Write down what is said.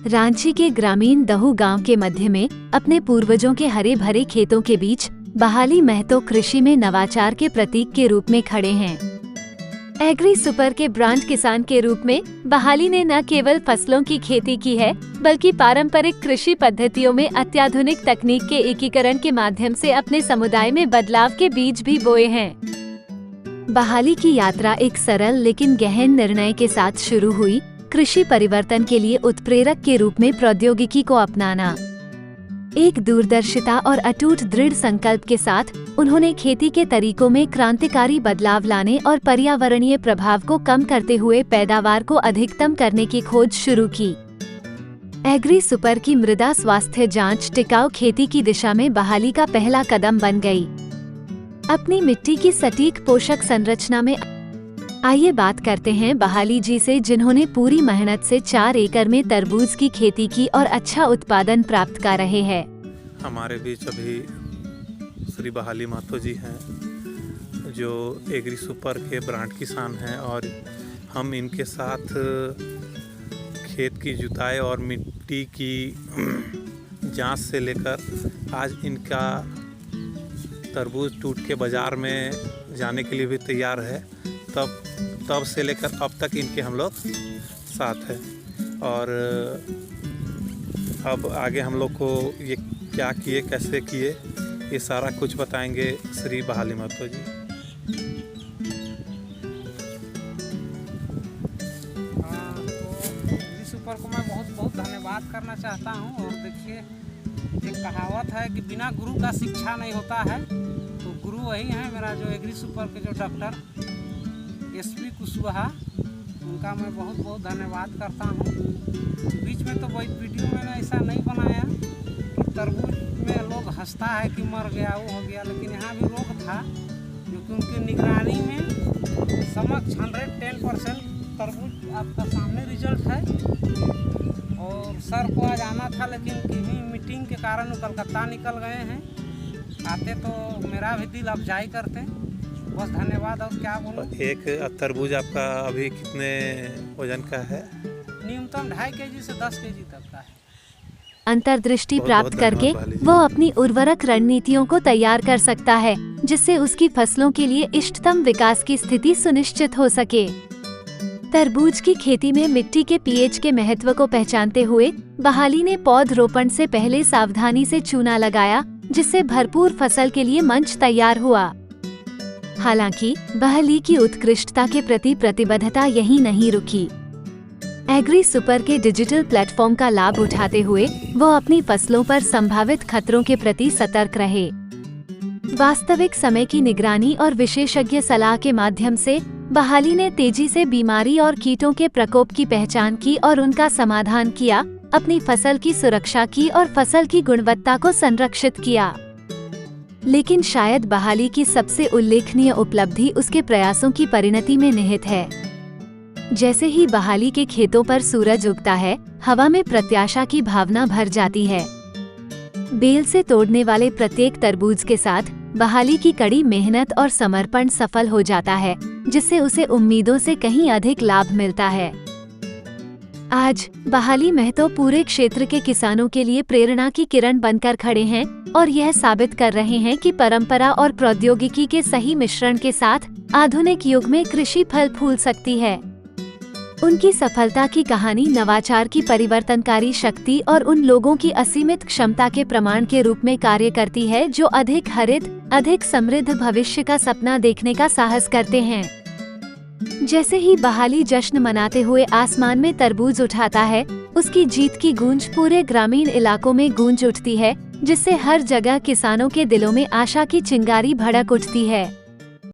रांची के ग्रामीण दहू गांव के मध्य में अपने पूर्वजों के हरे भरे खेतों के बीच बहाली महतो कृषि में नवाचार के प्रतीक के रूप में खड़े हैं। एग्री सुपर के ब्रांड किसान के रूप में बहाली ने न केवल फसलों की खेती की है, बल्कि पारंपरिक कृषि पद्धतियों में अत्याधुनिक तकनीक के एकीकरण के माध्यम से अपने समुदाय में बदलाव के बीज भी बोए हैं। बहाली की यात्रा एक सरल लेकिन गहन निर्णय के साथ शुरू हुई। कृषि परिवर्तन के लिए उत्प्रेरक के रूप में प्रौद्योगिकी को अपनाना। एक दूरदर्शिता और अटूट दृढ़ संकल्प के साथ उन्होंने खेती के तरीकों में क्रांतिकारी बदलाव लाने और पर्यावरणीय प्रभाव को कम करते हुए पैदावार को अधिकतम करने की खोज शुरू की। एग्री सुपर की मृदा स्वास्थ्य जांच टिकाऊ खेती की दिशा में बहाली का पहला कदम बन गई। अपनी मिट्टी की सटीक पोषक संरचना में आइए बात करते हैं बहाली जी से, जिन्होंने पूरी मेहनत से 4 एकड़ में तरबूज की खेती की और अच्छा उत्पादन प्राप्त कर रहे हैं। हमारे बीच अभी श्री बहाली महतो जी हैं, जो एग्री सुपर के ब्रांड किसान हैं, और हम इनके साथ खेत की जुताई और मिट्टी की जांच से लेकर आज इनका तरबूज टूट के बाज़ार में जाने के लिए भी तैयार है, तब से लेकर अब तक इनके हम लोग साथ हैं। और अब आगे हम लोग को ये क्या किए, कैसे किए, ये सारा कुछ बताएंगे श्री बहाली महतो जी। एग्री सुपर को मैं बहुत बहुत धन्यवाद करना चाहता हूँ। और देखिए, एक कहावत है कि बिना गुरु का शिक्षा नहीं होता है, तो गुरु वही है मेरा जो एग्री सुपर के जो डॉक्टर SP कुशवाहा, उनका मैं बहुत बहुत धन्यवाद करता हूँ। बीच में तो वही वीडियो मैंने ऐसा नहीं बनाया कि तरबूज में लोग हंसता है कि मर गया, वो हो गया, लेकिन यहाँ भी रोग था, क्योंकि उनकी निगरानी में समक्ष 110% तरबूज आपका सामने रिजल्ट है। और सर को आज आना था, लेकिन किन्हीं मीटिंग के कारण वो कलकत्ता निकल गए हैं। आते तो मेरा भी दिल अफजाई करते। बस धन्यवाद, और क्या बोलूं। एक तरबूज आपका अभी कितने वजन का है? न्यूनतम 2.5 kg से 10 kg तक का है। अंतर्दृष्टि प्राप्त करके वो अपनी उर्वरक रणनीतियों को तैयार कर सकता है, जिससे उसकी फसलों के लिए इष्टतम विकास की स्थिति सुनिश्चित हो सके। तरबूज की खेती में मिट्टी के pH के महत्व को पहचानते हुए बहाली ने पौध रोपण से पहले सावधानी से चूना लगाया, जिससे भरपूर फसल के लिए मंच तैयार हुआ। हालांकि बहाली की उत्कृष्टता के प्रति प्रतिबद्धता यहीं नहीं रुकी। एग्री सुपर के डिजिटल प्लेटफॉर्म का लाभ उठाते हुए वो अपनी फसलों पर संभावित खतरों के प्रति सतर्क रहे। वास्तविक समय की निगरानी और विशेषज्ञ सलाह के माध्यम से बहाली ने तेजी से बीमारी और कीटों के प्रकोप की पहचान की और उनका समाधान किया, अपनी फसल की सुरक्षा की और फसल की गुणवत्ता को संरक्षित किया। लेकिन शायद बहाली की सबसे उल्लेखनीय उपलब्धि उसके प्रयासों की परिणति में निहित है। जैसे ही बहाली के खेतों पर सूरज उगता है, हवा में प्रत्याशा की भावना भर जाती है। बेल से तोड़ने वाले प्रत्येक तरबूज के साथ बहाली की कड़ी मेहनत और समर्पण सफल हो जाता है, जिससे उसे उम्मीदों से कहीं अधिक लाभ मिलता है। आज बहाली महतो पूरे क्षेत्र के किसानों के लिए प्रेरणा की किरण बनकर खड़े हैं और यह साबित कर रहे हैं कि परंपरा और प्रौद्योगिकी के सही मिश्रण के साथ आधुनिक युग में कृषि फल फूल सकती है। उनकी सफलता की कहानी नवाचार की परिवर्तनकारी शक्ति और उन लोगों की असीमित क्षमता के प्रमाण के रूप में कार्य करती है, जो अधिक हरित, अधिक समृद्ध भविष्य का सपना देखने का साहस करते हैं। जैसे ही बहाली जश्न मनाते हुए आसमान में तरबूज उठाता है, उसकी जीत की गूंज पूरे ग्रामीण इलाकों में गूंज उठती है, जिससे हर जगह किसानों के दिलों में आशा की चिंगारी भड़क उठती है।